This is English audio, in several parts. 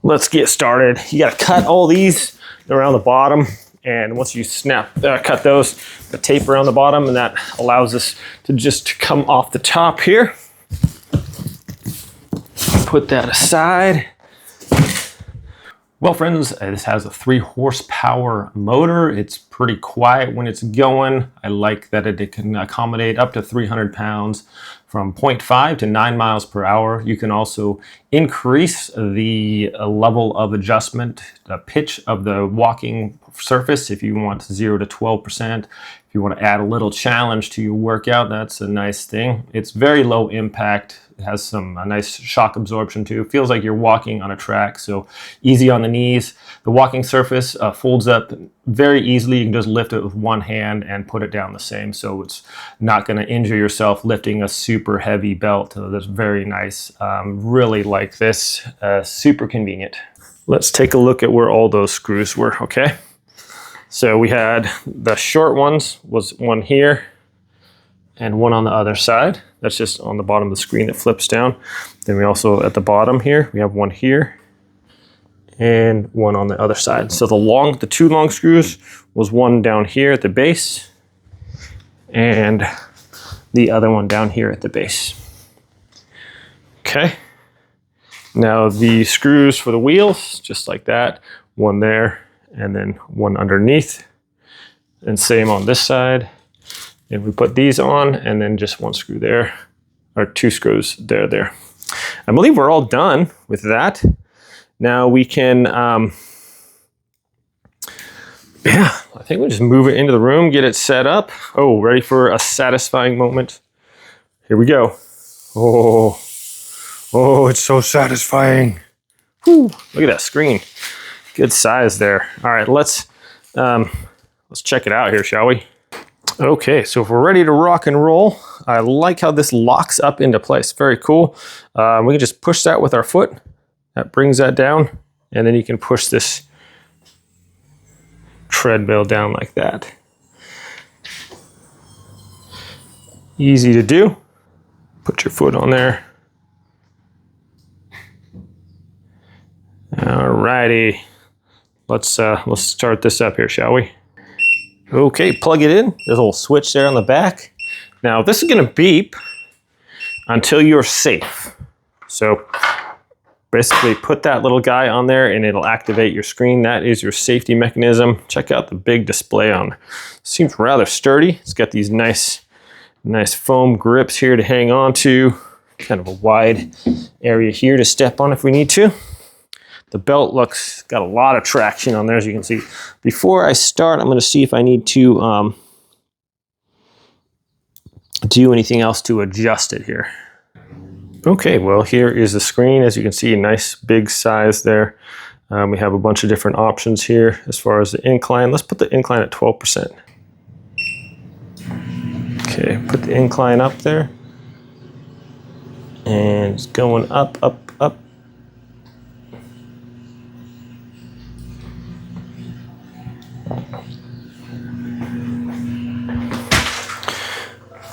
let's get started. You got to cut all these around the bottom, and once you cut those, the tape around the bottom, and that allows us to just come off the top here. Put that aside. Well, friends, this has a 3 horsepower motor. It's pretty quiet when it's going. I like that it can accommodate up to 300 pounds from 0.5 to 9 miles per hour. You can also increase the level of adjustment, the pitch of the walking surface if you want 0 to 12%. If you want to add a little challenge to your workout, that's a nice thing. It's very low impact. It has some nice shock absorption too. It feels like you're walking on a track, so easy on the knees. The walking surface folds up very easily. You can just lift it with one hand and put it down the same, so it's not going to injure yourself lifting a super heavy belt. So that's very nice. Really like this. Super convenient. Let's take a look at where all those screws were, okay? So we had the short ones, was one here and one on the other side. That's just on the bottom of the screen that flips down. Then we also, at the bottom here, we have one here and one on the other side. So the 2 long screws was one down here at the base and the other one down here at the base. Okay. Now the screws for the wheels, just like that, one there and then one underneath, and same on this side. And we put these on, and then just one screw there, or 2 screws there. I believe we're all done with that. Now we can, I think we just move it into the room, get it set up. Oh, ready for a satisfying moment? Here we go. Oh, it's so satisfying. Whew, look at that screen. Good size there. All right, let's check it out here, shall we? Okay, so if we're ready to rock and roll, I like how this locks up into place. Very cool. We can just push that with our foot. That brings that down, and then you can push this treadmill down like that. Easy to do. Put your foot on there. Alrighty. Let's start this up here, shall we? Okay, plug it in. There's a little switch there on the back. Now this is gonna beep until you're safe. So basically put that little guy on there and it'll activate your screen. That is your safety mechanism. Check out the big display on. Seems rather sturdy. It's got these nice foam grips here to hang on to. Kind of a wide area here to step on if we need to. The belt got a lot of traction on there, as you can see. Before I start, I'm going to see if I need to do anything else to adjust it here. Okay, well, here is the screen. As you can see, a nice big size there. We have a bunch of different options here as far as the incline. Let's put the incline at 12%. Okay, put the incline up there. And it's going up, up, up.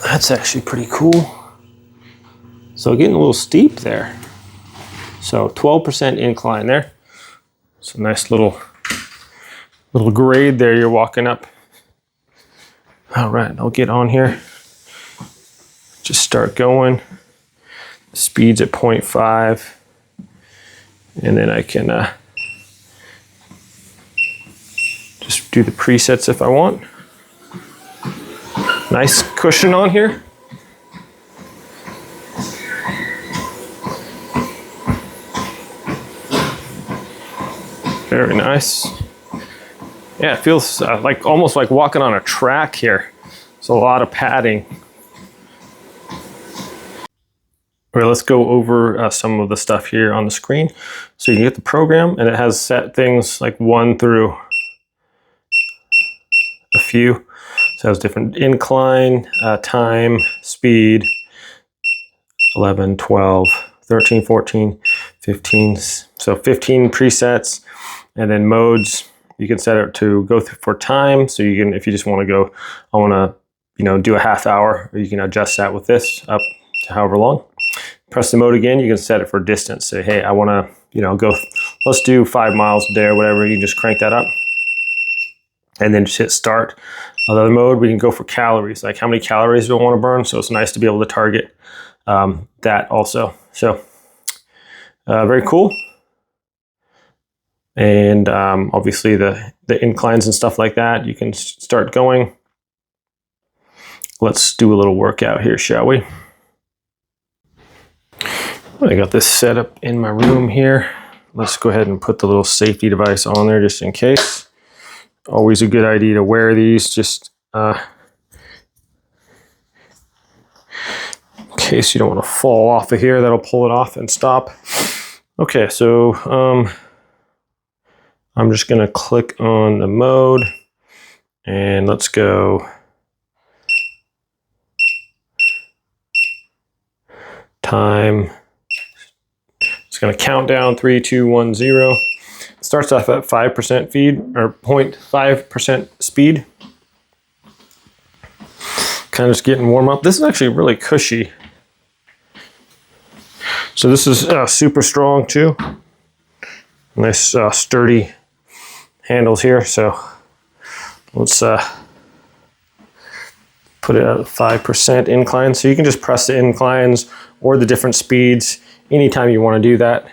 That's actually pretty cool. So getting a little steep there. So 12% incline there. So nice little grade there you're walking up. All right, I'll get on here. Just start going. The speed's at 0.5. And then I can just do the presets if I want. Nice cushion on here. Very nice. Yeah, it feels almost like walking on a track here. It's a lot of padding. All right, let's go over some of the stuff here on the screen. So you can get the program, and it has set things like 1 through a few. So it has different incline, time, speed, 11, 12, 13, 14, 15. So 15 presets, and then modes. You can set it to go for time. So you can, if you just want to go, I want to, do a half hour, or you can adjust that with this up to however long. Press the mode again. You can set it for distance. Say, hey, I want to, go let's do 5 miles a day or whatever. You can just crank that up and then just hit start. Other mode, we can go for calories, like how many calories do I want to burn. So it's nice to be able to target that also. So very cool. And obviously the inclines and stuff like that, you can start going. Let's do a little workout here, shall we? I got this set up in my room here. Let's go ahead and put the little safety device on there just in case. Always a good idea to wear these just in case you don't want to fall off of here. That'll pull it off and stop. Okay, so I'm just gonna click on the mode and let's go time. It's gonna count down 3, 2, 1, 0. It starts off at 5% feed or 0.5% speed. Kind of just getting warm up. This is actually really cushy. So this is super strong too. Nice sturdy handles here. So let's put it at 5% incline. So you can just press the inclines or the different speeds anytime you want to do that.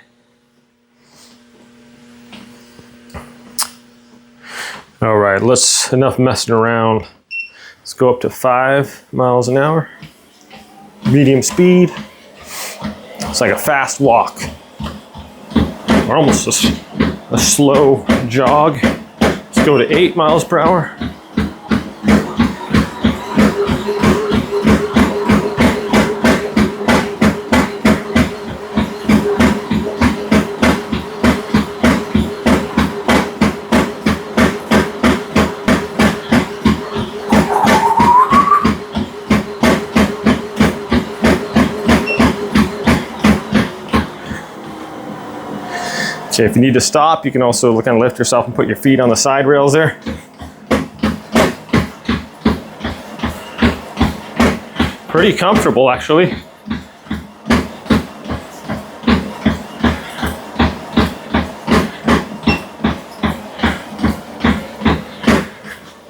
All right, enough messing around. Let's go up to 5 miles an hour. Medium speed. It's like a fast walk. Or almost a slow jog. Let's go to 8 miles per hour. Okay, if you need to stop, you can also kind of lift yourself and put your feet on the side rails there. Pretty comfortable, actually.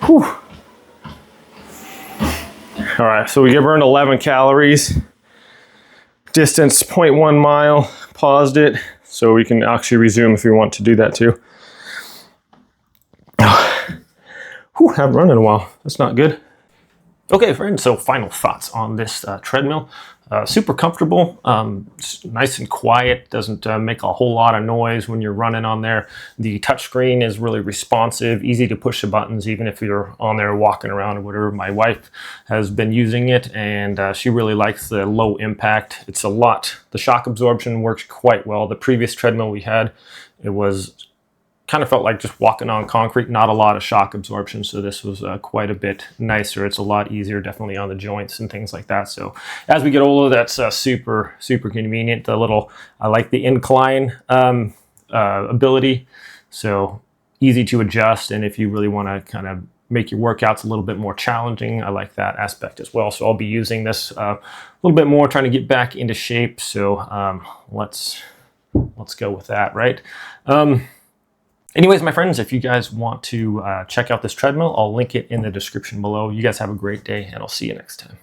Whew. All right, so we burned 11 calories. Distance 0.1 mile, paused it. So we can actually resume if we want to do that too. Whew, haven't run in a while. That's not good. Okay, friends, so final thoughts on this treadmill. Super comfortable, nice and quiet, doesn't make a whole lot of noise when you're running on there. The touchscreen is really responsive, easy to push the buttons even if you're on there walking around or whatever. My wife has been using it and she really likes the low impact. It's the shock absorption works quite well. The previous treadmill we had, it was kind of felt like just walking on concrete, not a lot of shock absorption. So this was quite a bit nicer. It's a lot easier, definitely on the joints and things like that. So as we get older, that's super, super convenient. I like the incline ability. So easy to adjust. And if you really want to kind of make your workouts a little bit more challenging, I like that aspect as well. So I'll be using this a little bit more, trying to get back into shape. So let's go with that, right? Anyways, my friends, if you guys want to check out this treadmill, I'll link it in the description below. You guys have a great day, and I'll see you next time.